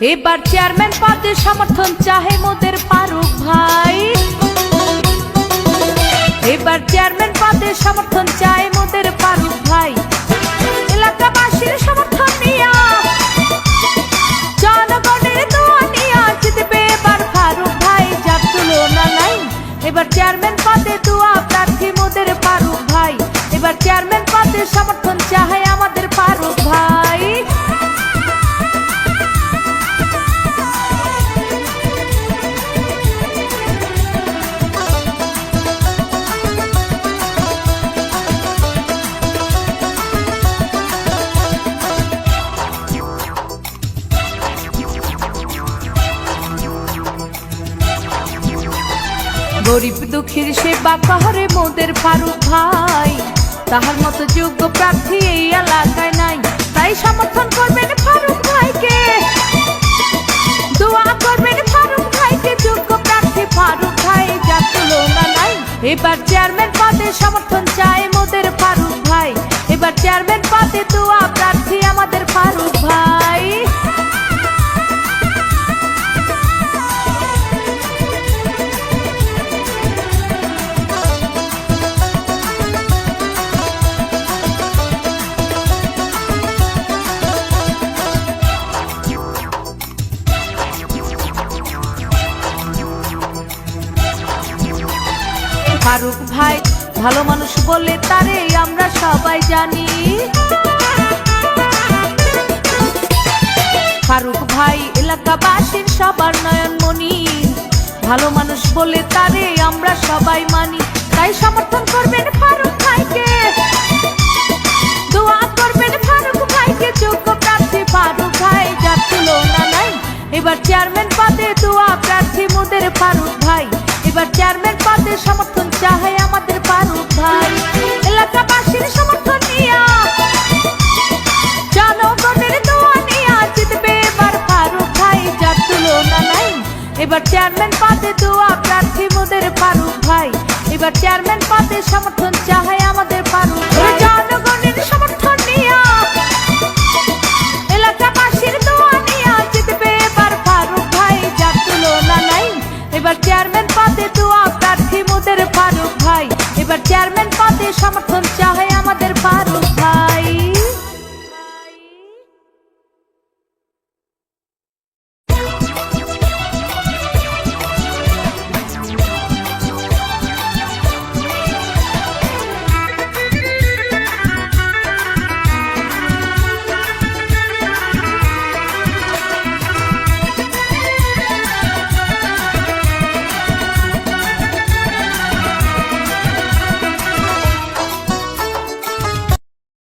এবার চেয়ারম্যান পদে সমর্থন চাহে মোদের ফারুক ভাই। এবার চেয়ারম্যান পদে সমর্থন চায় মোদের ফারুক ভাই। এলাকাবাসীর সমর্থন নিয়া, জনগণের দোয়া নিয়া জিতবে এবার ফারুক ভাই, যার তুলনা নাই। এবার চেয়ারম্যান পদে দোয়া প্রার্থী মোদের ফারুক ভাই। এবার চেয়ারম্যান পদে সমর্থন চায় আমাদের ফারুক ভাই। গরিব দুঃখীর সেবা করে মোদের ফারুক ভাই, তাহার মতো যোগ্য প্রার্থী এই এলাকায় নাই। তাই সমর্থন করবেন ফারুক ভাইকে, দোয়া করবেন ফারুক ভাইকে, যোগ্য প্রার্থী ফারুক ভাই, যার তুলনা নাই। এবার চেয়ারম্যান পদে সমর্থন চায় মোদের ফারুক ভাই। এবার চেয়ারম্যান পদে দোয়া প্রার্থী আমাদের ফারুক ভাই। ফারুক ভাই ভালো মানুষ বলে তারে আমরা সবাই জানি। ফারুক ভাই এলাকাবাসীর সবার নয়নমণি, ভালো মানুষ বলে তারে আমরা সবাই মানি। তাই সমর্থন করবেন ফারুক ভাইকে, দোয়া করবেন ফারুক ভাইকে, যোগ্য প্রার্থী ফারুক ভাই, যার তুলনা নাই। এবার চেয়ারম্যান পদে দোয়া প্রার্থী মোদের ফারুক ভাই। এবার চেয়ারম্যান পদে সমর্থন চায় আমাদের ফারুক ভাই। এলাকাবাসীর সমর্থন নিয়া, জনগণের দোয়া নিয়া জিতবে এবার ফারুক ভাই, যার তুলনা নাই। এবার চেয়ারম্যান পদে দোয়া প্রার্থী মোদের ফারুক ভাই। এবার চেয়ারম্যান পদে সমর্থন চায় আমাদের ফারুক ভাই। জনগণের সমর্থন নিয়া,